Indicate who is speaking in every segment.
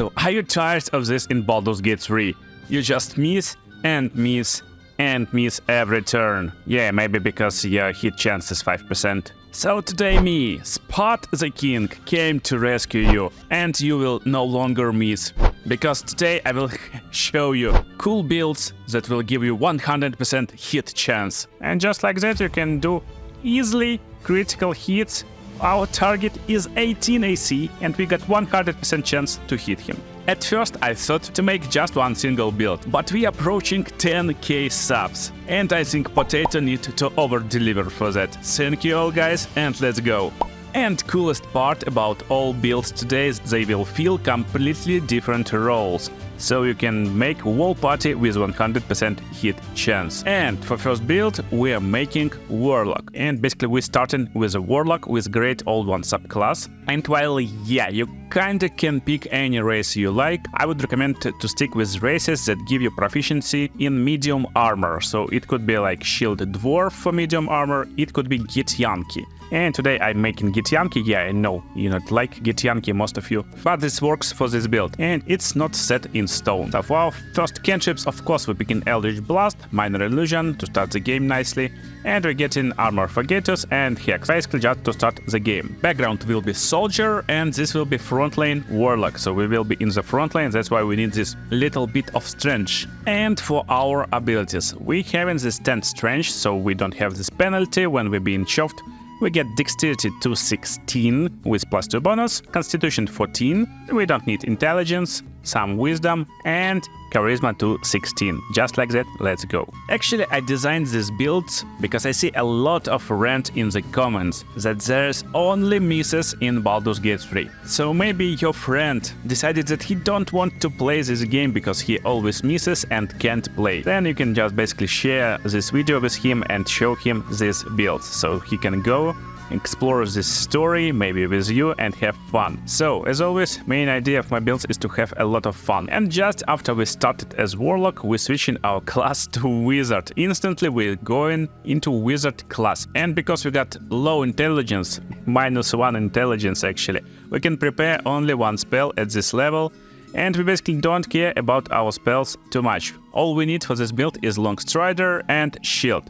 Speaker 1: So are you tired of this in Baldur's Gate 3? You just miss and miss and miss every turn. Yeah, maybe because your hit chance is 5%. So today me, Spot the King, came to rescue you, and you will no longer miss. Because today I will show you cool builds that will give you 100% hit chance. And just like that you can do easily critical hits. Our target is 18 AC and we got 100% chance to hit him. At first I thought to make just one single build, but we are approaching 10k subs. And I think Potato need to over-deliver for that. Thank you all guys, and let's go. And coolest part about all builds today is they will feel completely different roles. So you can make whole party with 100% hit chance. And for first build we are making warlock. And basically we're starting with a warlock with great old one subclass. And while yeah, you kinda can pick any race you like, I would recommend to stick with races that give you proficiency in medium armor. So it could be like shield dwarf for medium armor, it could be Githyanki. And today I'm making Githyanki. Yeah, I know you not like Githyanki, most of you, but this works for this build, and it's not set in stone. So for our first cantrips, of course, we're picking Eldritch Blast, Minor Illusion to start the game nicely, and we're getting Armor Forgeters and Hex, basically just to start the game. Background will be Soldier, and this will be front lane Warlock, so we will be in the front lane, that's why we need this little bit of strength. And for our abilities, we having this 10 strength, so we don't have this penalty when we're being shoved. We get Dexterity to 16 with +2 bonus, Constitution 14, we don't need Intelligence, some Wisdom, and Charisma to 16. Just like that, let's go. Actually, I designed these builds because I see a lot of rant in the comments that there's only misses in Baldur's Gate 3. So maybe your friend decided that he don't want to play this game because he always misses and can't play. Then you can just basically share this video with him and show him these builds so he can go explore this story, maybe with you, and have fun. So, as always, main idea of my builds is to have a lot of fun. And just after we started as Warlock, we're switching our class to Wizard. Instantly we're going into Wizard class. And because we got low intelligence, -1 intelligence actually, we can prepare only one spell at this level. And we basically don't care about our spells too much. All we need for this build is Long Strider and Shield.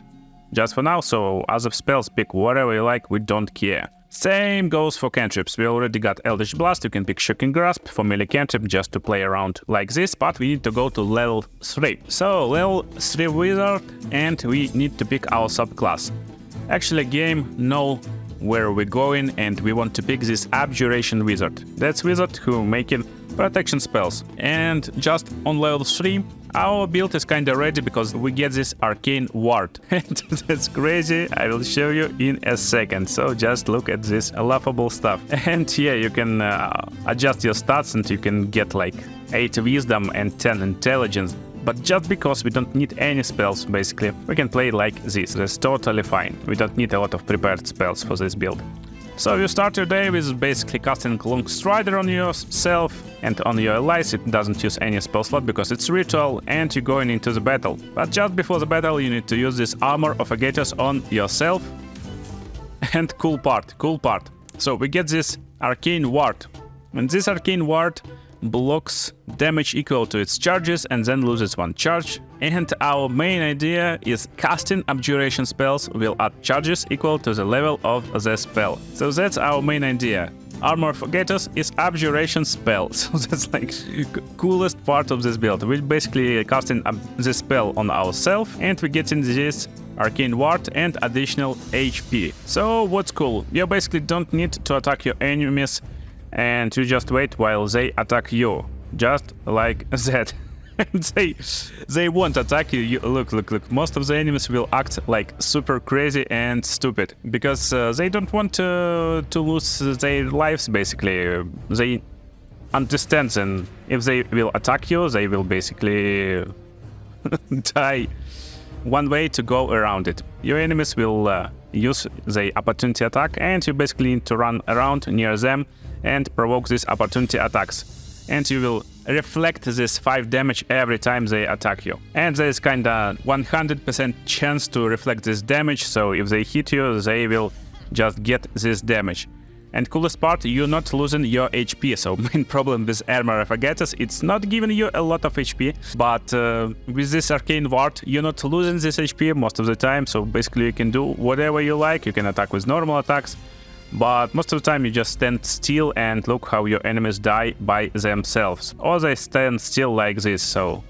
Speaker 1: Just for now, so other spells, pick whatever you like, we don't care. Same goes for cantrips. We already got Eldritch Blast, you can pick Shocking Grasp for melee cantrip just to play around like this, but we need to go to level 3. So, level 3 Wizard, and we need to pick our subclass. Actually, game know where we're going, and we want to pick this Abjuration Wizard. That's Wizard who making protection spells. And just on level 3, our build is kinda ready because we get this Arcane Ward. And that's crazy, I will show you in a second. So just look at this laughable stuff. And yeah, you can adjust your stats and you can get like 8 Wisdom and 10 Intelligence. But just because we don't need any spells, basically, we can play like this. That's totally fine. We don't need a lot of prepared spells for this build. So you start your day with basically casting Long Strider on yourself, and on your allies it doesn't use any spell slot because it's ritual, and you're going into the battle. But just before the battle you need to use this Armor of Forgeters on yourself. And cool part. So we get this Arcane Ward. And this Arcane Ward blocks damage equal to its charges and then loses 1 charge. And our main idea is casting Abjuration spells will add charges equal to the level of the spell. So that's our main idea. Armor Forgeters is Abjuration spell. So that's like coolest part of this build. We're basically casting this spell on ourselves and we're getting this Arcane Ward and additional HP. So what's cool? You basically don't need to attack your enemies and you just wait while they attack you, just like that. they won't attack you. Look, most of the enemies will act like super crazy and stupid because they don't want to lose their lives, basically. They understand, and if they will attack you, they will basically die. One way to go around it. Your enemies will use the opportunity attack, and you basically need to run around near them and provoke these opportunity attacks. And you will reflect this 5 damage every time they attack you. And there is kinda 100% chance to reflect this damage, so if they hit you, they will just get this damage. And coolest part, you're not losing your HP. So main problem with armor of Agathos, it's not giving you a lot of HP, but with this arcane ward, you're not losing this HP most of the time. So basically you can do whatever you like. You can attack with normal attacks, but most of the time you just stand still and look how your enemies die by themselves. Or they stand still like this, so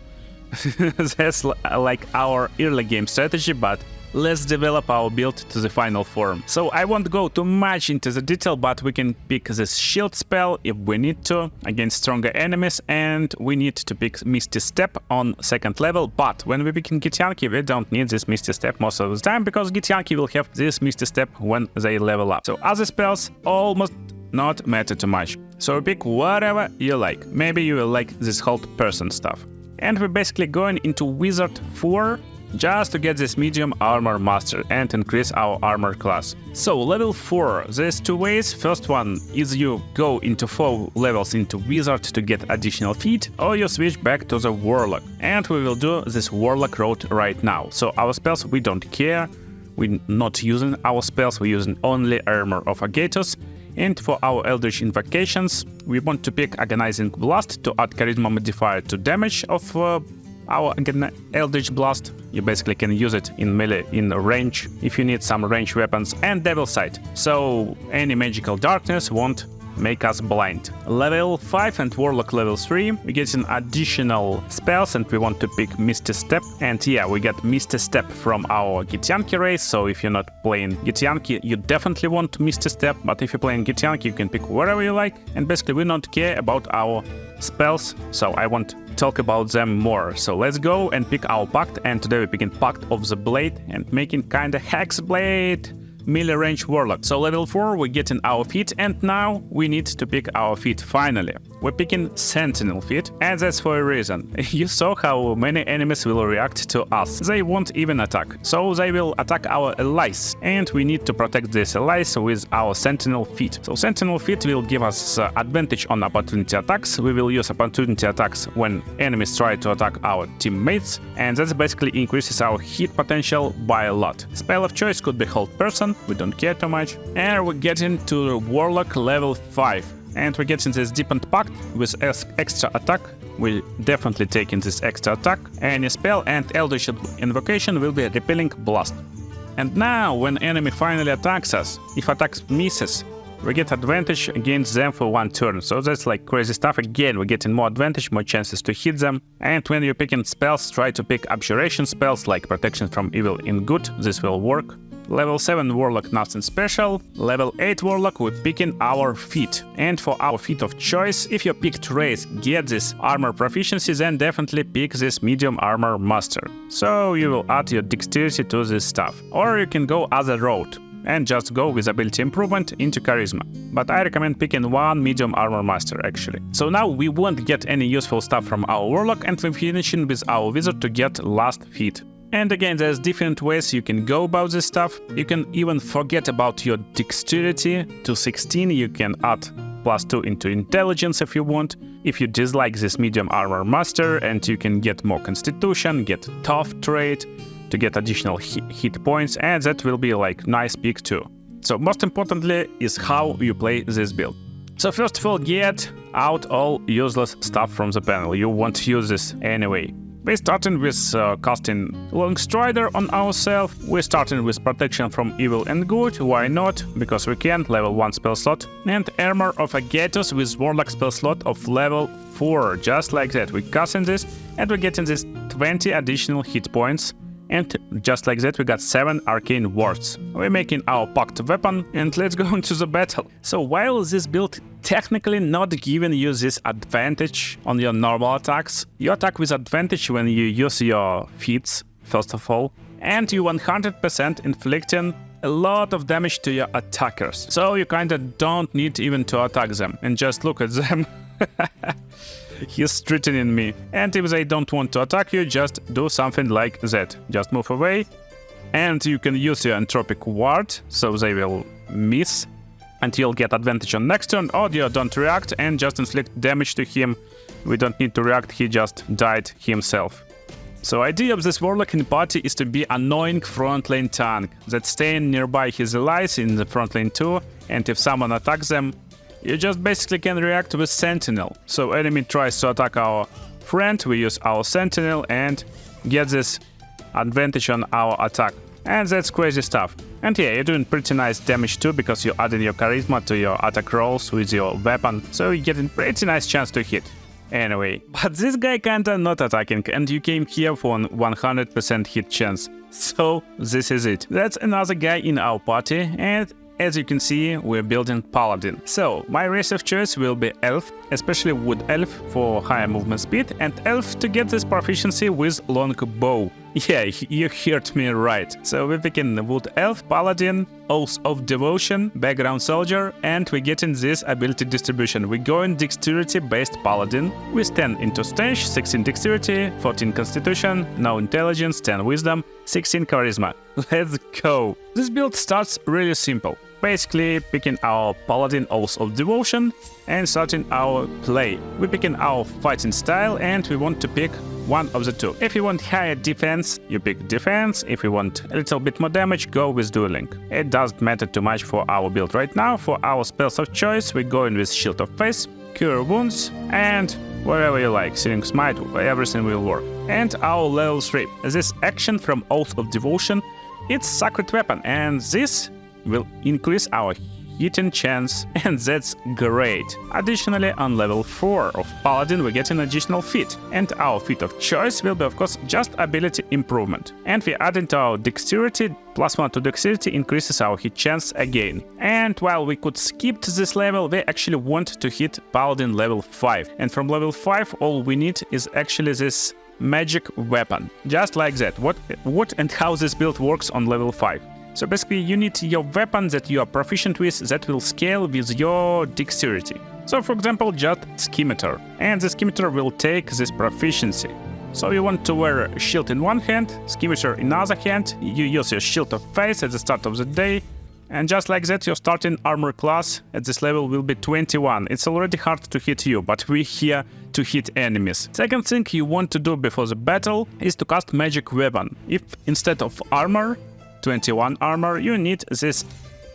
Speaker 1: that's like our early game strategy, but let's develop our build to the final form. So I won't go too much into the detail, but we can pick this shield spell if we need to against stronger enemies, and we need to pick Misty Step on 2nd level. But when we pick Githyanki, we don't need this Misty Step most of the time, because Githyanki will have this Misty Step when they level up. So other spells almost not matter too much. So pick whatever you like. Maybe you will like this hold person stuff. And we're basically going into Wizard 4 just to get this medium armor master and increase our armor class. So level 4, there's two ways. First one is you go into 4 levels into wizard to get additional feat, or you switch back to the warlock. And we will do this warlock route right now. So our spells, we don't care. We're not using our spells, we're using only armor of Agathos. And for our Eldritch invocations, we want to pick Agonizing Blast to add charisma modifier to damage of our Eldritch Blast. You basically can use it in melee, in range, if you need some range weapons, and Devil Sight. So any magical darkness won't make us blind. Level 5 and Warlock level 3, we get an additional spells, and we want to pick Misty Step. And yeah, we get Misty Step from our Githyanki race, so if you're not playing Githyanki, you definitely want Misty Step, but if you're playing Githyanki, you can pick whatever you like, and basically we don't care about our spells, so I won't talk about them more. So let's go and pick our Pact, and today we're picking Pact of the Blade and making kinda Hex Blade melee range warlock. So level 4 we're getting our feat, and now we need to pick our feat finally. We're picking Sentinel feat, and that's for a reason. You saw how many enemies will react to us. They won't even attack, so they will attack our allies, and we need to protect these allies with our Sentinel feat. So Sentinel feat will give us advantage on opportunity attacks. We will use opportunity attacks when enemies try to attack our teammates, and that basically increases our hit potential by a lot. Spell of choice could be Hold Person, we don't care too much. And we're getting to the Warlock level 5. And we're getting this Deepened Pact with extra attack. We're definitely taking this extra attack. Any spell and Eldritch invocation will be Repelling Blast. And now, when enemy finally attacks us, if attack misses, we get advantage against them for 1 turn. So that's like crazy stuff. Again, we're getting more advantage, more chances to hit them. And when you're picking spells, try to pick abjuration spells like Protection from Evil in Good. This will work. Level 7 Warlock, nothing special. Level 8 Warlock, we're picking our feat. And for our feat of choice, if your picked race get this armor proficiency, then definitely pick this medium armor master. So you will add your dexterity to this stuff. Or you can go other route and just go with ability improvement into charisma. But I recommend picking one medium armor master actually. So now we won't get any useful stuff from our warlock, and we're finishing with our wizard to get last feat. And again, there's different ways you can go about this stuff. You can even forget about your dexterity to 16. You can add +2 into intelligence if you want. If you dislike this medium armor master, and you can get more constitution, get tough trait to get additional hit points, and that will be like nice pick too. So most importantly is how you play this build. So first of all, get out all useless stuff from the panel. You won't use this anyway. We're starting with casting Long Strider on ourselves. We're starting with Protection from Evil and Good. Why not? Because we can. Level 1 spell slot. And Armor of Agathos with Warlock spell slot of level 4. Just like that. We're casting this, and we're getting this 20 additional hit points. And just like that, we got 7 arcane wards. We're making our pact weapon, and let's go into the battle. So while this build technically not giving you this advantage on your normal attacks, you attack with advantage when you use your feats, first of all, and you 100% inflicting a lot of damage to your attackers. So you kinda don't need even to attack them, and just look at them. He's threatening me. And if they don't want to attack you, just do something like that. Just move away. And you can use your Entropic Ward, so they will miss. And you'll get advantage on next turn. Or you don't react and just inflict damage to him. We don't need to react, he just died himself. So idea of this warlock in party is to be annoying front lane tank that staying nearby his allies in the front lane too, and if someone attacks them, you just basically can react with sentinel. So enemy tries to attack our friend, we use our sentinel and get this advantage on our attack. And that's crazy stuff. And yeah, you're doing pretty nice damage too, because you're adding your charisma to your attack rolls with your weapon, so you're getting pretty nice chance to hit. Anyway, but this guy kinda not attacking, and you came here for an 100% hit chance. So this is it. That's another guy in our party, and as you can see, we're building paladin. So my race of choice will be elf, especially wood elf for higher movement speed, and elf to get this proficiency with long bow. Yeah, you heard me right. So we're picking wood elf, paladin, oath of devotion, background soldier, and we're getting this ability distribution. We're going dexterity based paladin with 10 into stage, 16 dexterity, 14 constitution, no intelligence, 10 wisdom, 16 charisma. Let's go. This build starts really simple. Basically picking our paladin oath of devotion and starting our play. We're picking our fighting style and we want to pick one of the two. If you want higher defense, you pick defense. If you want a little bit more damage, go with dueling. It doesn't matter too much for our build right now. For our spells of choice, we're going with Shield of Faith, Cure Wounds, and whatever you like. Searing Smite, everything will work. And our level 3. This action from Oath of Devotion, it's Sacred Weapon, and this will increase our hitting chance, and that's great. Additionally, on level 4 of Paladin, we get an additional feat, and our feat of choice will be, of course, just ability improvement. And we add into our dexterity, +1 to dexterity increases our hit chance again. And while we could skip to this level, we actually want to hit Paladin level 5. And from level 5, all we need is actually this magic weapon. Just like that. What and how this build works on level 5. So basically you need your weapon that you are proficient with that will scale with your dexterity. So for example, just Scimitar. And the Scimitar will take this proficiency. So you want to wear a shield in one hand, Scimitar in other hand, you use your Shield of Faith at the start of the day, and just like that your starting armor class at this level will be 21. It's already hard to hit you, but we're here to hit enemies. Second thing you want to do before the battle is to cast magic weapon. If instead of armor, 21 armor, you need this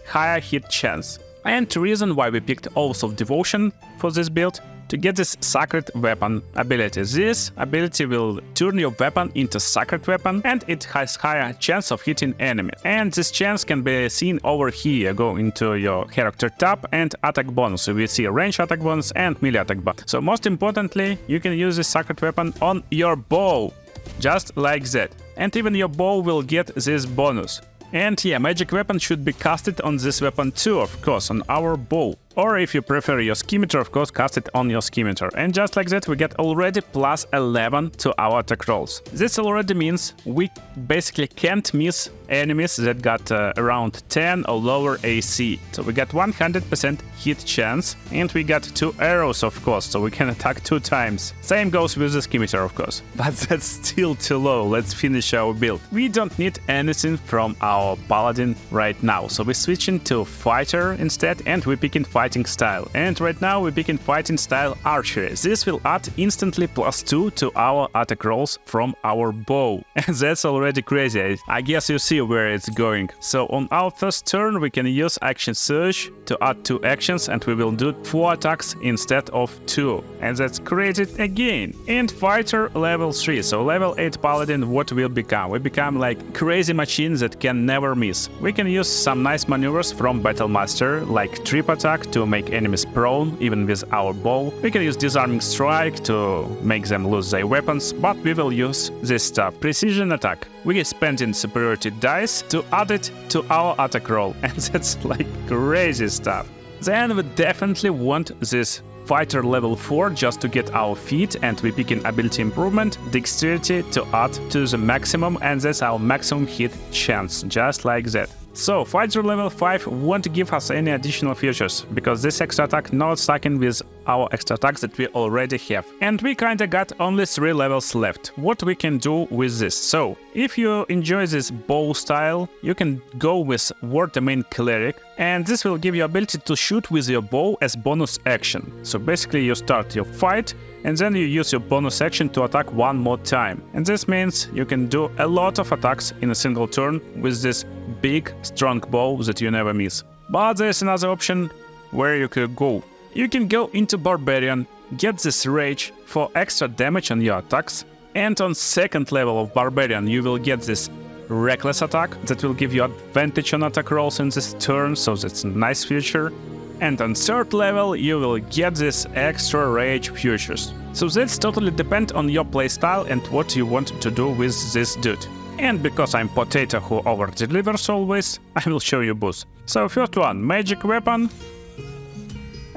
Speaker 1: higher hit chance. And the reason why we picked Oath of Devotion for this build, to get this Sacred Weapon ability. This ability will turn your weapon into Sacred Weapon, and it has higher chance of hitting enemies. And this chance can be seen over here. Go into your character tab and attack bonus. So we see range attack bonus and melee attack bonus. So most importantly, you can use this Sacred Weapon on your bow. Just like that. And even your bow will get this bonus. And yeah, magic weapon should be casted on this weapon too, of course, on our bow. Or if you prefer your Scimitar, of course, cast it on your Scimitar. And just like that, we get already +11 to our attack rolls. This already means we basically can't miss enemies that got around 10 or lower AC. So we got 100% hit chance, and we got 2 arrows, of course, so we can attack 2 times. Same goes with the Scimitar, of course. But that's still too low. Let's finish our build. We don't need anything from our Paladin right now, so we're switching to Fighter instead, and we're picking Fighting style. And right now we're picking fighting style archery. This will add instantly +2 to our attack rolls from our bow. And that's already crazy. I guess you see where it's going. So on our first turn we can use action surge to add 2 actions, and we will do 4 attacks instead of 2. And that's crazy again. And fighter level 3. So level 8 paladin, what will become? We become like crazy machines that can never miss. We can use some nice maneuvers from Battle Master, like trip attack to make enemies prone, even with our bow. We can use disarming strike to make them lose their weapons, but we will use this stuff. Precision attack. We are spending superiority dice to add it to our attack roll, and that's like crazy stuff. Then we definitely want this fighter level 4 just to get our feet, and we pick an ability improvement, dexterity to add to the maximum, and that's our maximum hit chance, just like that. So fighter level 5 won't give us any additional features, because this extra attack not stacking with our extra attacks that we already have. And we kinda got only 3 levels left. What we can do with this? So, if you enjoy this bow style, you can go with War Domain Cleric, and this will give you ability to shoot with your bow as bonus action. So basically you start your fight, and then you use your bonus action to attack one more time. And this means you can do a lot of attacks in a single turn with this big, strong bow that you never miss. But there's another option where you could go. You can go into Barbarian, get this Rage for extra damage on your attacks, and on 2nd level of Barbarian you will get this Reckless attack that will give you advantage on attack rolls in this turn, so that's a nice feature. And on 3rd level you will get this extra Rage features. So that's totally depend on your playstyle and what you want to do with this dude. And because I'm potato who over-delivers always, I will show you both. So first one, magic weapon.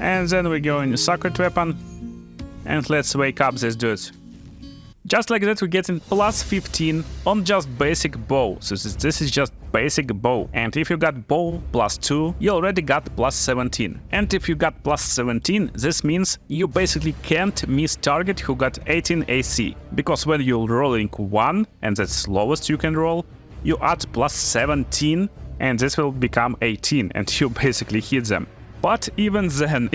Speaker 1: And then we go in sacred weapon. And let's wake up this dude. Just like that, we get in plus 15 on just basic bow. So this is just basic bow. And if you got bow plus 2, you already got plus 17. And if you got plus 17, this means you basically can't miss target who got 18 AC. Because when you're rolling 1, and that's lowest you can roll, you add plus 17, and this will become 18, and you basically hit them. But even then,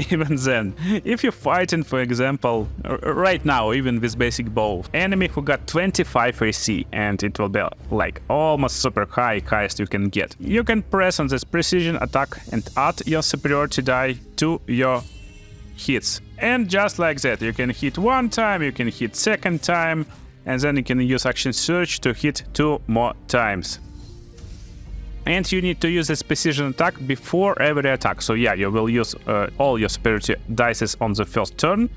Speaker 1: if you're fighting, for example, right now, even with basic bow, enemy who got 25 AC, and it will be like almost super high, highest you can get. You can press on this precision attack and add your superiority die to your hits. And just like that, you can hit 1 time, you can hit 2nd time, and then you can use action surge to hit 2 more times. And you need to use this precision attack before every attack. So yeah, you will use all your superiority dice on the first turn.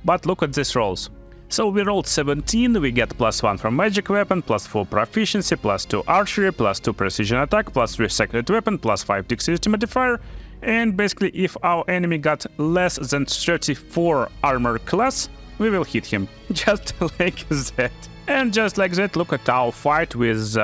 Speaker 1: But look at these rolls. So we rolled 17, we get plus 1 from magic weapon, plus 4 proficiency, plus 2 archery, plus 2 precision attack, plus 3 sacred weapon, plus 5 dexterity modifier. And basically if our enemy got less than 34 armor class, we will hit him. Just like that. And just like that, look at our fight with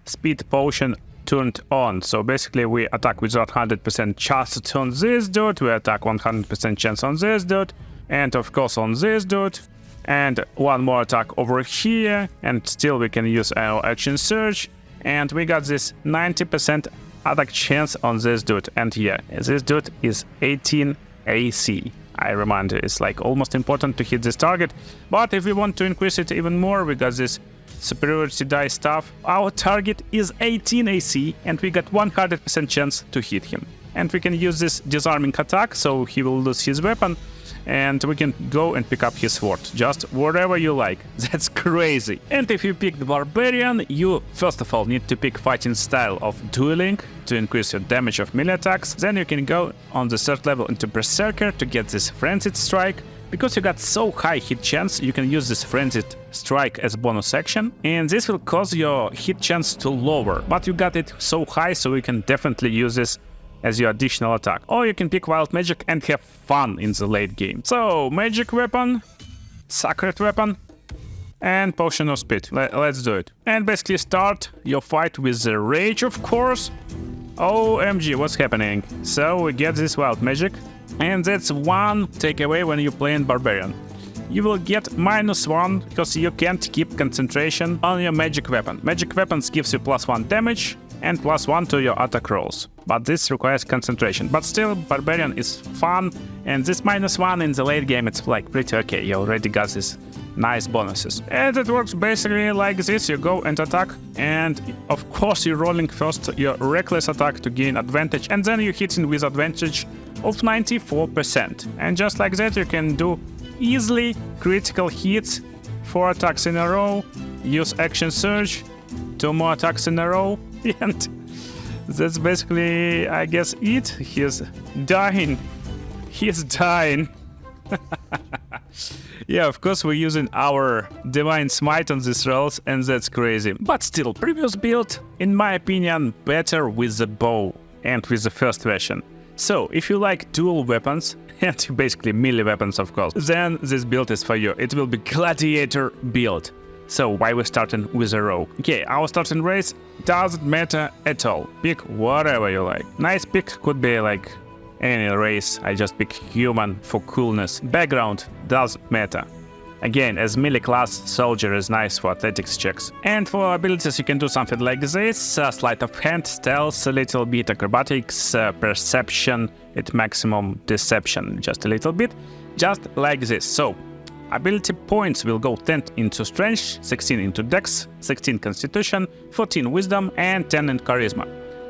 Speaker 1: speed potion turned on. So basically we attack with 100% chance to turn this dude, we attack 100% chance on this dude, and of course on this dude, and one more attack over here, and still we can use our action surge, and we got this 90% attack chance on this dude. And yeah, this dude is 18 AC. I remind you, it's like almost important to hit this target, but if we want to increase it even more, we got this superiority die stuff. Our target is 18 AC, and we got 100% chance to hit him. And we can use this disarming attack, so he will lose his weapon, and we can go and pick up his sword, just whatever you like. That's crazy. And if you pick the Barbarian, you first of all need to pick fighting style of dueling to increase your damage of melee attacks. Then you can go on the 3rd level into Berserker to get this Frenzied Strike. Because you got so high hit chance, you can use this Frenzied Strike as bonus action, and this will cause your hit chance to lower. But you got it so high, so you can definitely use this as your additional attack. Or you can pick Wild Magic and have fun in the late game. So, Magic Weapon, Sacred Weapon, and Potion of Speed. Let's do it. And basically start your fight with the Rage, of course. OMG, what's happening? So we get this Wild Magic. And that's one takeaway when you play in Barbarian. You will get -1 because you can't keep concentration on your magic weapon. Magic weapons gives you +1 damage and +1 to your attack rolls. But this requires concentration. But still, Barbarian is fun, and this -1 in the late game, it's like pretty okay. You already got this nice bonuses. And it works basically like this. You go and attack, and of course you're rolling first your reckless attack to gain advantage, and then you're hitting with advantage of 94%. And just like that, you can do easily critical hits, 4 attacks in a row, use action surge, 2 more attacks in a row, and that's basically, I guess, it. He's dying. Yeah, of course we're using our Divine Smite on these rolls, and that's crazy. But still, previous build, in my opinion, better with the bow and with the first version. So, if you like dual weapons, and basically melee weapons of course, then this build is for you. It will be gladiator build. So why we're starting with a rogue? Okay, our starting race doesn't matter at all. Pick whatever you like. Nice pick could be like any race, I just pick human for coolness. Background doesn't matter. Again, as melee class, soldier is nice for athletics checks. And for abilities you can do something like this, sleight of hand, stealth, a little bit acrobatics, perception, at maximum deception, just a little bit, just like this. So, ability points will go 10 into strength, 16 into dex, 16 constitution, 14 wisdom, and 10 in charisma.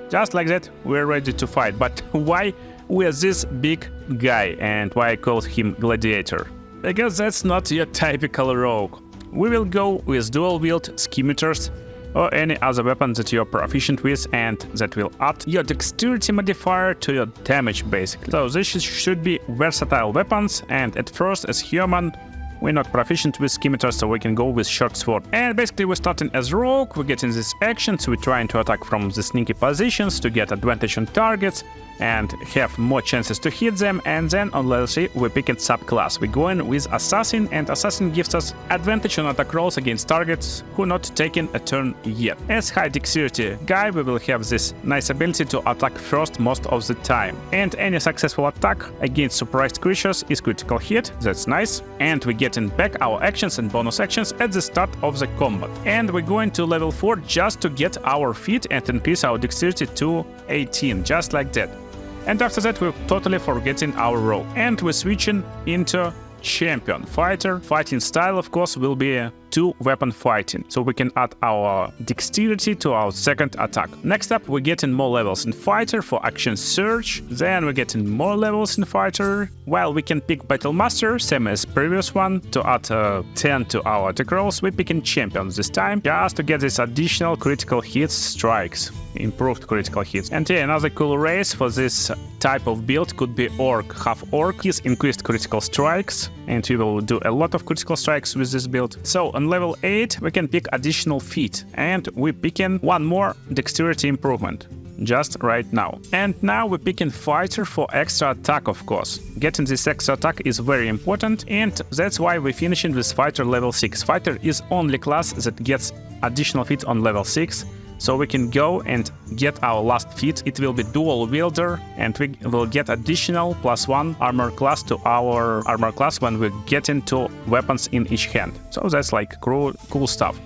Speaker 1: Just like that, we're ready to fight. But why we're this big guy and why I called him gladiator? Because that's not your typical rogue. We will go with dual wield, scimitars, or any other weapon that you're proficient with and that will add your dexterity modifier to your damage basically. So this should be versatile weapons, and at first as human, we're not proficient with scimitars, so we can go with short sword. And basically we're starting as rogue, we're getting these actions, we're trying to attack from the sneaky positions to get advantage on targets and have more chances to hit them, and then on level 3 we're picking subclass. We're going with Assassin, and Assassin gives us advantage on attack rolls against targets who not taken a turn yet. As high dexterity guy, we will have this nice ability to attack first most of the time. And any successful attack against surprised creatures is critical hit, that's nice. And we're getting back our actions and bonus actions at the start of the combat. And we're going to level 4 just to get our feat and increase our dexterity to 18, just like that. And after that we're totally forgetting our role. And we're switching into champion. Fighter. Fighting style of course will be 2-weapon fighting. So we can add our dexterity to our second attack. Next up we're getting more levels in fighter for action surge. Then we're getting more levels in fighter. While we can pick battle master, same as previous one, to add 10 to our attack rolls, we're picking champion this time, just to get this additional critical hits strikes. Improved critical hits. And yeah, another cool race for this type of build could be orc. Half orc is increased critical strikes, and we will do a lot of critical strikes with this build. So on level 8 we can pick additional feat, and we're picking one more dexterity improvement just right now. And now we're picking fighter for extra attack, of course. Getting this extra attack is very important, and that's why we're finishing with fighter level 6. Fighter is only class that gets additional feat on level 6. So we can go and get our last feat. It will be dual wielder, and we will get additional +1 armor class to our armor class when we get into weapons in each hand. So that's like cool stuff.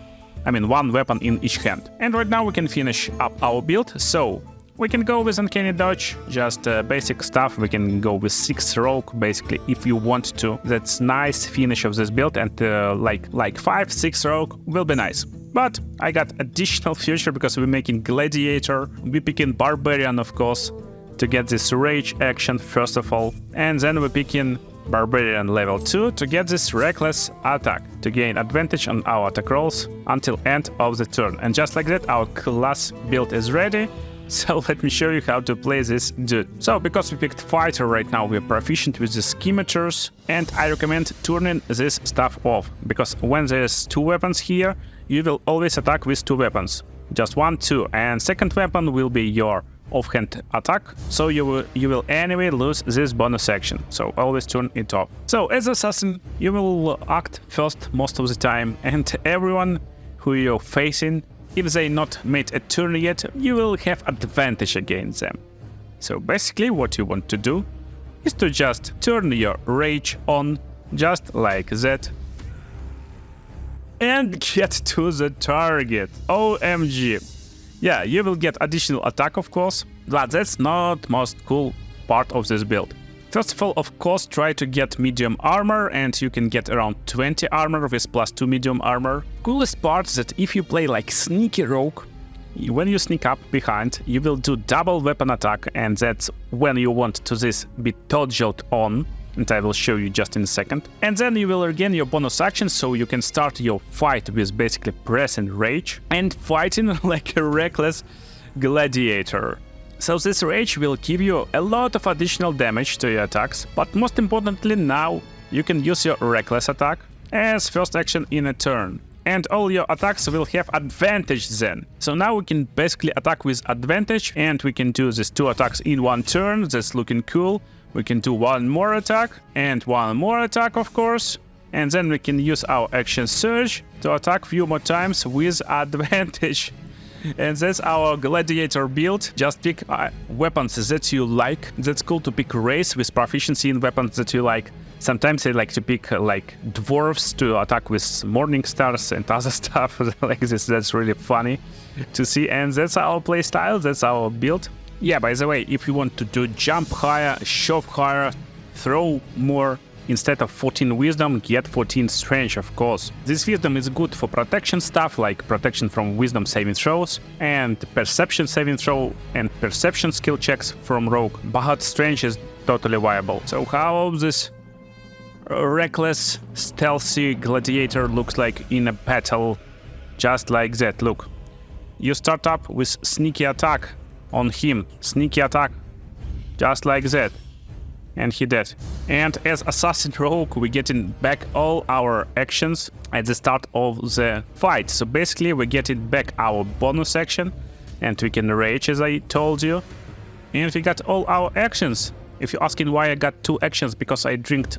Speaker 1: I mean, 1 weapon in each hand. And right now we can finish up our build. So we can go with uncanny dodge, just basic stuff. We can go with 6 rogue basically if you want to. That's nice finish of this build, and like 5-6 rogue will be nice. But I got additional future because we're making gladiator. We're picking barbarian, of course, to get this rage action first of all. And then we're picking barbarian level 2 to get this reckless attack, to gain advantage on our attack rolls until end of the turn. And just like that, our class build is ready. So let me show you how to play this dude. So because we picked fighter right now, we're proficient with the scimitars, and I recommend turning this stuff off, because when there's 2 weapons here, you will always attack with 2 weapons. Just 1, 2, and second weapon will be your offhand attack, so you will anyway lose this bonus action, so always turn it off. So as assassin, you will act first most of the time, and everyone who you're facing, if they not made a turn yet, you will have advantage against them. So basically what you want to do is to just turn your rage on, just like that, and get to the target. OMG. Yeah, you will get additional attack of course, but that's not most cool part of this build. First of all, of course, try to get medium armor, and you can get around 20 armor with +2 medium armor. Coolest part is that if you play like sneaky rogue, when you sneak up behind, you will do double weapon attack, and that's when you want to this be dodged on, and I will show you just in a second. And then you will regain your bonus action, so you can start your fight with basically press and rage, and fighting like a reckless gladiator. So this rage will give you a lot of additional damage to your attacks, but most importantly now you can use your reckless attack as first action in a turn. And all your attacks will have advantage then. So now we can basically attack with advantage, and we can do these 2 attacks in 1 turn, that's looking cool. We can do 1 more attack, and 1 more attack of course. And then we can use our action surge to attack few more times with advantage. And that's our gladiator build. Just pick weapons that you like. That's cool to pick race with proficiency in weapons that you like. Sometimes I like to pick like dwarves to attack with morning stars and other stuff like this. That's really funny to see. And that's our playstyle, that's our build. Yeah, by the way, if you want to do jump higher, shove higher, throw more, instead of 14 wisdom, get 14 strength, of course. This wisdom is good for protection stuff, like protection from wisdom saving throws, and perception saving throw, and perception skill checks from rogue. But strength is totally viable. So how this reckless, stealthy gladiator looks like in a battle, just like that. Look, you start up with sneaky attack on him, sneaky attack, just like that, and he dead. And as assassin rogue, we getting back all our actions at the start of the fight. So basically we getting back our bonus action, and we can rage as I told you, and we got all our actions. If you're asking why I got 2 actions, because I drank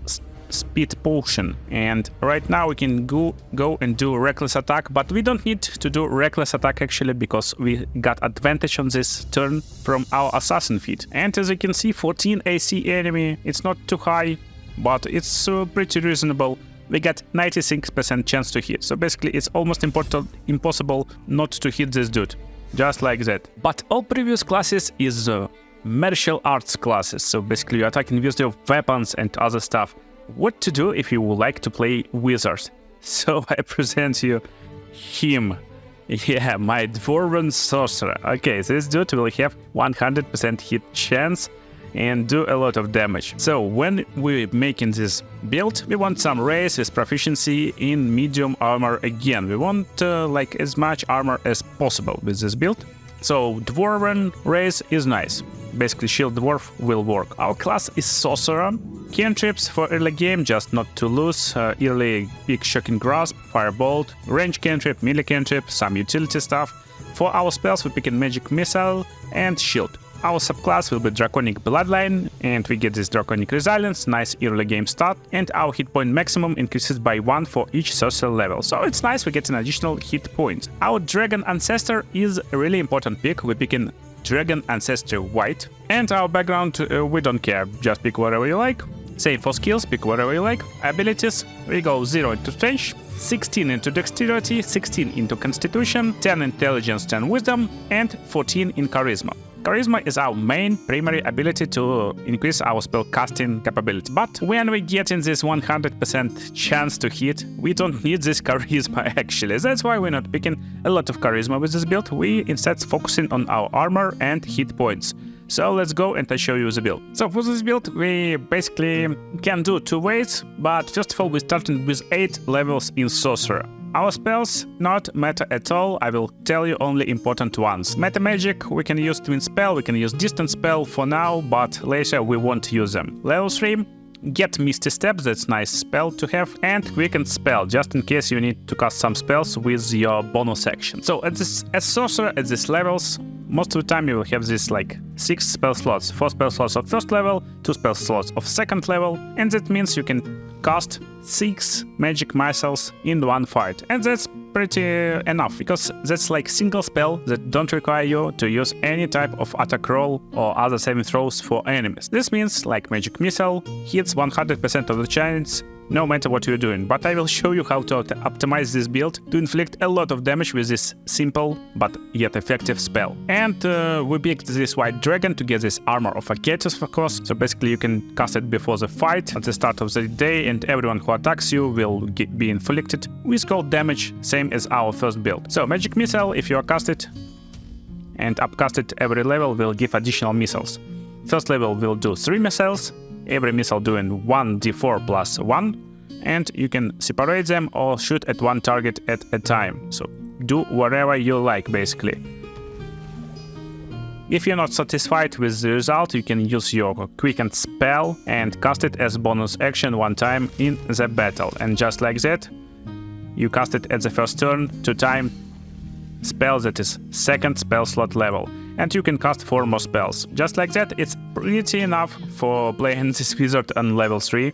Speaker 1: speed potion, and right now we can go and do reckless attack, but we don't need to do reckless attack actually, because we got advantage on this turn from our assassin feat. And as you can see, 14 AC enemy, it's not too high, but it's pretty reasonable. We got 96% chance to hit, so basically it's almost impossible not to hit this dude, just like that. But all previous classes is martial arts classes, so basically you're attacking with your weapons and other stuff. What to do if you would like to play wizards? So I present you him. Yeah, my dwarven sorcerer. Okay, this dude will have 100% hit chance and do a lot of damage. So when we're making this build, we want some race with proficiency in medium armor again. We want like as much armor as possible with this build. So dwarven race is nice. Basically shield dwarf will work. Our class is sorcerer. Cantrips for early game, just not to lose. Early big shocking grasp, firebolt, range cantrip, melee cantrip, some utility stuff. For our spells we pick in magic missile and shield. Our subclass will be Draconic Bloodline, and we get this Draconic Resilience, nice early game start, and our hit point maximum increases by 1 for each sorcerer level. So it's nice, we get an additional hit point. Our Dragon Ancestor is a really important pick. We pick in Dragon Ancestor White, and our background, we don't care, just pick whatever you like. Same for skills, pick whatever you like. Abilities, we go 0 into strength, 16 into dexterity, 16 into constitution, 10 intelligence, 10 wisdom, and 14 in charisma. Charisma is our main primary ability to increase our spell casting capability. But when we get in this 100% chance to hit, we don't need this charisma actually. That's why we're not picking a lot of charisma with this build. We instead focusing on our armor and hit points. So let's go and I show you the build. So for this build, we basically can do 2 ways, but first of all, we're starting with 8 levels in Sorcerer. Our spells not matter at all, I will tell you only important ones. Meta magic, we can use twin spell, we can use distant spell for now, but later we won't use them. Level 3, get Misty Step, that's nice spell to have, and Quicken Spell, just in case you need to cast some spells with your bonus action. So as sorcerer at these levels, most of the time you will have this like 6 spell slots, 4 spell slots of first level, 2 spell slots of second level, and that means you can cast 6 magic missiles in one fight. And that's pretty enough, because that's like single spell that don't require you to use any type of attack roll or other saving throws for enemies. This means like magic missile hits 100% of the chance no matter what you're doing, but I will show you how to optimize this build to inflict a lot of damage with this simple but yet effective spell. And we picked this white dragon to get this armor of Aketus, of course, so basically you can cast it before the fight at the start of the day, and everyone who attacks you will be inflicted with cold damage, same as our first build. So magic missile, if you are casted and upcasted, every level will give additional missiles. First level will do 3 missiles, every missile doing 1d4 plus 1, and you can separate them or shoot at one target at a time. So do whatever you like, basically. If you're not satisfied with the result, you can use your Quicken Spell and cast it as bonus action one time in the battle. And just like that, you cast it at the first turn to time spell that is second spell slot level. And you can cast 4 more spells. Just like that, it's pretty enough for playing this wizard on level 3.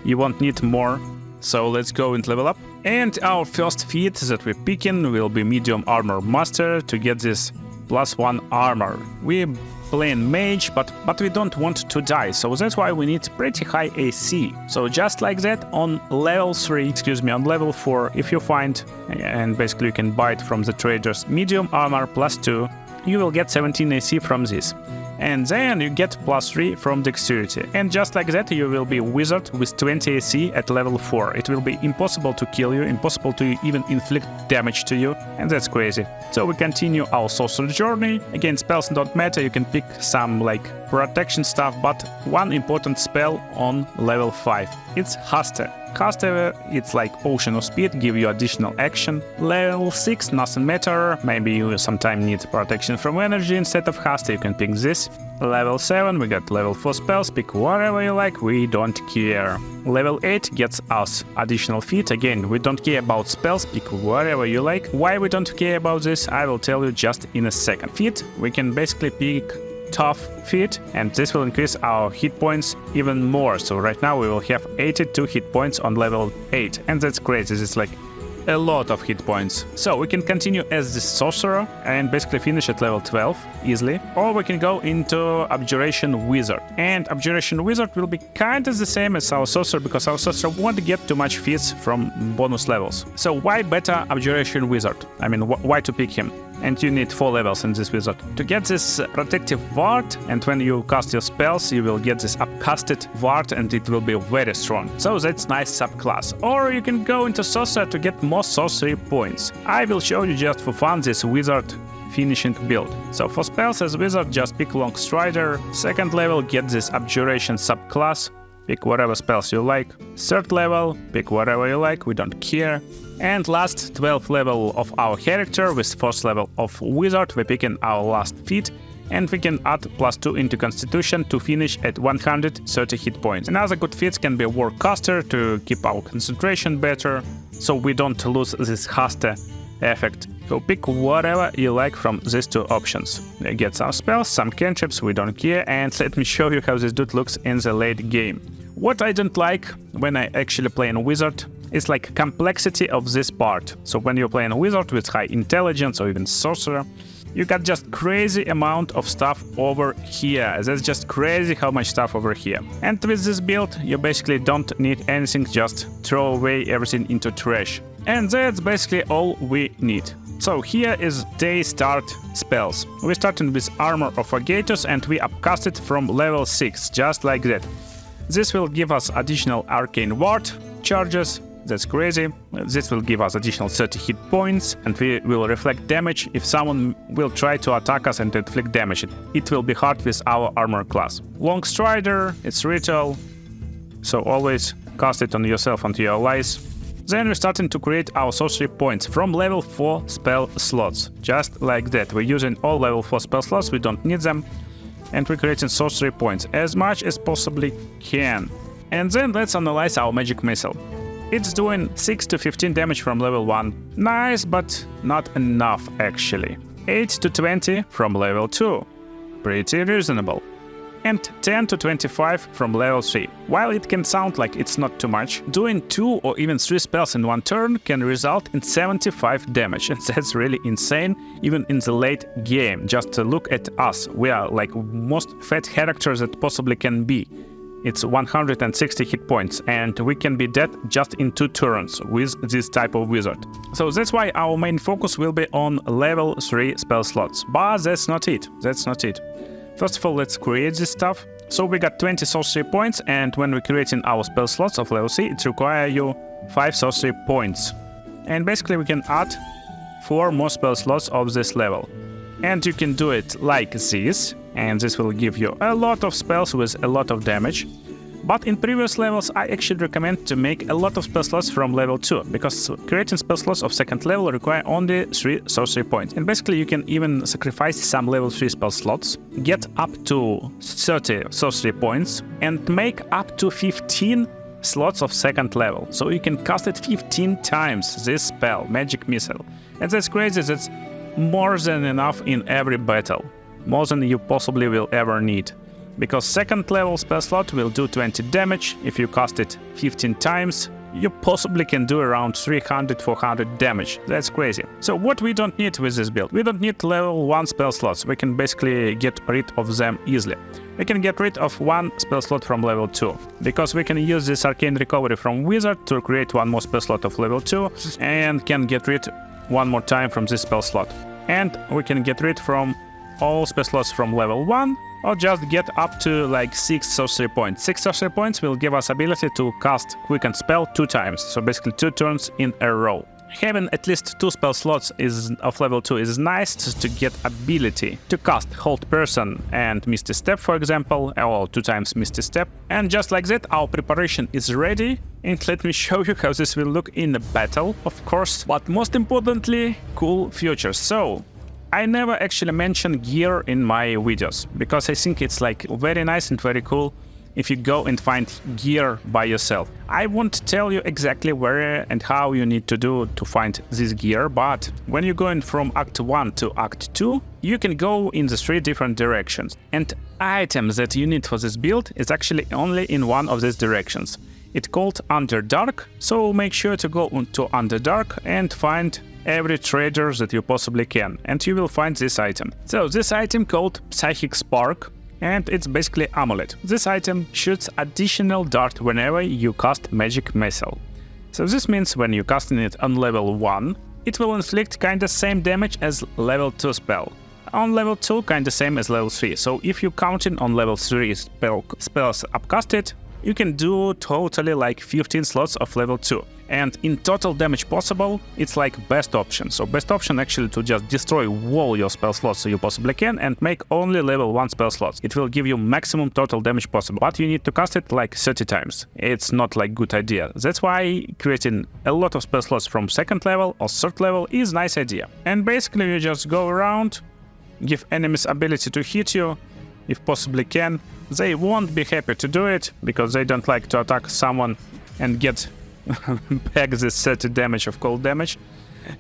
Speaker 1: You won't need more So let's go and level up. And our first feat that we're picking will be medium armor master to get this +1 armor. We're playing mage, but we don't want to die, so that's why we need pretty high AC. So just like that, on level 4, if you find, and basically you can buy it from the traders, medium armor +2, you will get 17 AC from this. And then you get +3 from dexterity. And just like that, you will be wizard with 20 AC at level 4. It will be impossible to kill you, impossible to even inflict damage to you, and that's crazy. So we continue our sorcerer journey. Again, spells don't matter, you can pick some like protection stuff, but one important spell on level 5. It's Haste. Haste, it's like Ocean of Speed, give you additional action. Level 6, nothing matter, maybe you sometime need protection from energy instead of Haste, you can pick this. Level 7, we got level 4 spells, pick whatever you like, we don't care. Level 8 gets us additional feat, again, we don't care about spells, pick whatever you like. Why we don't care about this, I will tell you just in a second. Feat, we can basically pick tough feat, and this will increase our hit points even more. So right now we will have 82 hit points on level 8, and that's crazy. It's like a lot of hit points. So we can continue as the sorcerer and basically finish at level 12 easily, or we can go into Abjuration Wizard. And Abjuration Wizard will be kind of the same as our sorcerer, because our sorcerer won't get too much feats from bonus levels. So why better Abjuration Wizard? I mean, why to pick him? And you need 4 levels in this wizard. To get this protective ward, and when you cast your spells, you will get this upcasted ward, and it will be very strong. So that's nice subclass. Or you can go into sorcerer to get more sorcery points. I will show you just for fun this wizard finishing build. So for spells as wizard, just pick Long Strider. 2nd level, get this Abjuration subclass. Pick whatever spells you like. 3rd level, pick whatever you like, we don't care. And last 12th level of our character with 4th level of wizard, we're picking our last feat, and we can add +2 into constitution to finish at 130 hit points. Another good feat can be Warcaster to keep our concentration better, so we don't lose this Haste effect. So pick whatever you like from these 2 options. You get some spells, some cantrips, we don't care, and let me show you how this dude looks in the late game. What I don't like when I actually play a wizard is like complexity of this part. So when you're playing a wizard with high intelligence or even sorcerer, you got just crazy amount of stuff over here. That's just crazy how much stuff over here. And with this build, you basically don't need anything, just throw away everything into trash. And that's basically all we need. So here is day start spells. We're starting with Armor of Agatus, and we upcast it from level 6, just like that. This will give us additional arcane ward charges. That's crazy. This will give us additional 30 hit points, and we will reflect damage if someone will try to attack us and inflict damage. It will be hard with our armor class. Long Strider, it's ritual, so always cast it on yourself and your allies. Then we're starting to create our sorcery points from level 4 spell slots, just like that. We're using all level 4 spell slots, we don't need them, and we're creating sorcery points as much as possibly can. And then let's analyze our magic missile. It's doing 6 to 15 damage from level 1. Nice, but not enough actually. 8 to 20 from level 2. Pretty reasonable. And 10 to 25 from level 3. While it can sound like it's not too much, doing 2 or even 3 spells in one turn can result in 75 damage, and that's really insane even in the late game. Just look at us, we are like most fat characters that possibly can be. It's 160 hit points, and we can be dead just in 2 turns with this type of wizard. So that's why our main focus will be on level 3 spell slots. But that's not it. First of all, let's create this stuff. So we got 20 sorcery points, and when we're creating our spell slots of level 3, it requires you 5 sorcery points. And basically we can add 4 more spell slots of this level. And you can do it like this, and this will give you a lot of spells with a lot of damage. But in previous levels, I actually recommend to make a lot of spell slots from level 2, because creating spell slots of 2nd level require only 3 sorcery points. And basically you can even sacrifice some level 3 spell slots, get up to 30 sorcery points, and make up to 15 slots of 2nd level. So you can cast it 15 times, this spell, Magic Missile. And that's crazy, that's more than enough in every battle. More than you possibly will ever need. Because 2nd level spell slot will do 20 damage if you cast it 15 times, you possibly can do around 300-400 damage. That's crazy. So what we don't need with this build? We don't need level 1 spell slots. We can basically get rid of them easily. We can get rid of 1 spell slot from level 2, because we can use this arcane recovery from wizard to create 1 more spell slot of level 2, and can get rid 1 more time from this spell slot. And we can get rid from all spell slots from level 1, or just get up to like 6 sorcery points. 6 sorcery points will give us ability to cast quicken spell 2 times, so basically 2 turns in a row. Having at least 2 spell slots of level 2 is nice to get ability to cast Hold Person and Misty Step, for example, or 2 times Misty Step. And just like that, our preparation is ready. And let me show you how this will look in a battle, of course. But most importantly, cool features. So, I never actually mention gear in my videos, because I think it's like very nice and very cool if you go and find gear by yourself. I won't tell you exactly where and how you need to do to find this gear, but when you're going from Act 1 to Act 2, you can go in the 3 different directions. And items that you need for this build is actually only in one of these directions. It's called Underdark, so make sure to go to Underdark and find every trader that you possibly can, and you will find this item. So this item called Psychic Spark, and it's basically amulet. This item shoots additional dart whenever you cast magic missile. So this means when you're casting it on level 1, it will inflict kinda same damage as level 2 spell. On level 2, kinda same as level 3. So if you're counting on level 3 spells upcasted, you can do totally like 15 slots of level 2. And in total damage possible, it's like best option. So best option actually to just destroy all your spell slots so you possibly can, and make only level 1 spell slots. It will give you maximum total damage possible, but you need to cast it like 30 times. It's not like good idea. That's why creating a lot of spell slots from 2nd level or 3rd level is nice idea. And basically you just go around, give enemies ability to hit you, if possibly can. They won't be happy to do it, because they don't like to attack someone and get back this 30 damage of cold damage.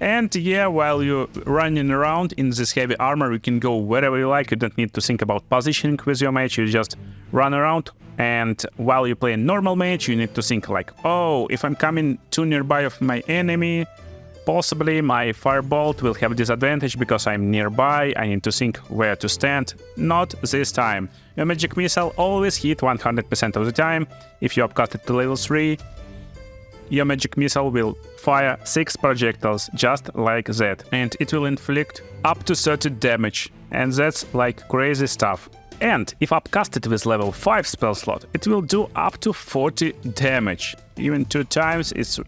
Speaker 1: And yeah, while you're running around in this heavy armor, you can go wherever you like. You don't need to think about positioning with your mage, you just run around. And while you play a normal mage, you need to think like, oh, if I'm coming too nearby of my enemy, possibly my firebolt will have disadvantage because I'm nearby. I need to think where to stand. Not this time. Your magic missile always hit 100% of the time. If you upcast it to level 3, your magic missile will fire 6 projectiles just like that, and it will inflict up to 30 damage, and that's like crazy stuff. And if upcasted with level 5 spell slot, it will do up to 40 damage. Even 2 times is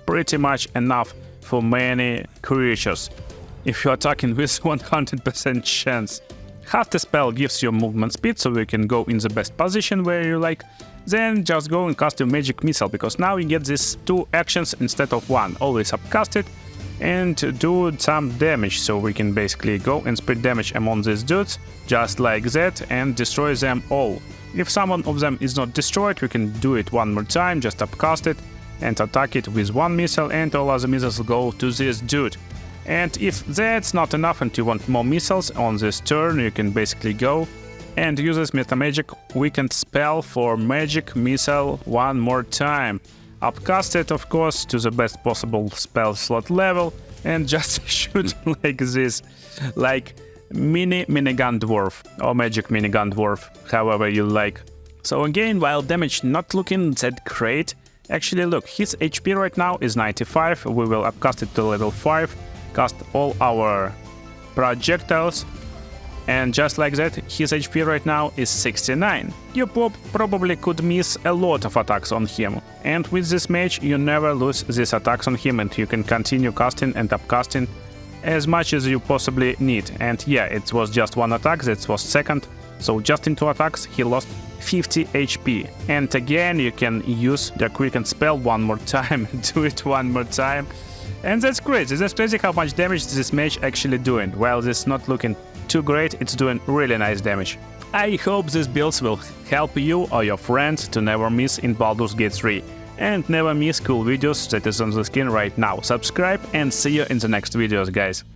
Speaker 1: pretty much enough for many creatures if you're attacking with 100% chance. Half the spell gives you movement speed, so you can go in the best position where you like. Then just go and cast your magic missile, because now you get these 2 actions instead of 1. Always upcast it and do some damage, so we can basically go and spread damage among these dudes just like that and destroy them all. If some of them is not destroyed, we can do it one more time, just upcast it and attack it with 1 missile, and all other missiles go to this dude. And if that's not enough and you want more missiles on this turn, you can basically go and use this Metamagic weakened spell for magic missile 1 more time. Upcast it, of course, to the best possible spell slot level, and just shoot like this, like minigun dwarf or magic minigun dwarf, however you like. So again, while damage not looking that great, actually look, his HP right now is 95, we will upcast it to level 5, cast all our projectiles, and just like that, his HP right now is 69. You probably could miss a lot of attacks on him, and with this mage you never lose these attacks on him, and you can continue casting and upcasting as much as you possibly need. And yeah, it was just 1 attack, that was 2nd, so just in 2 attacks he lost 50 HP. And again, you can use the quicken spell 1 more time, do it 1 more time. And that's crazy how much damage this mage actually doing. While this not looking too great, it's doing really nice damage. I hope these builds will help you or your friends to never miss in Baldur's Gate 3. And never miss cool videos that is on the screen right now. Subscribe and see you in the next videos, guys.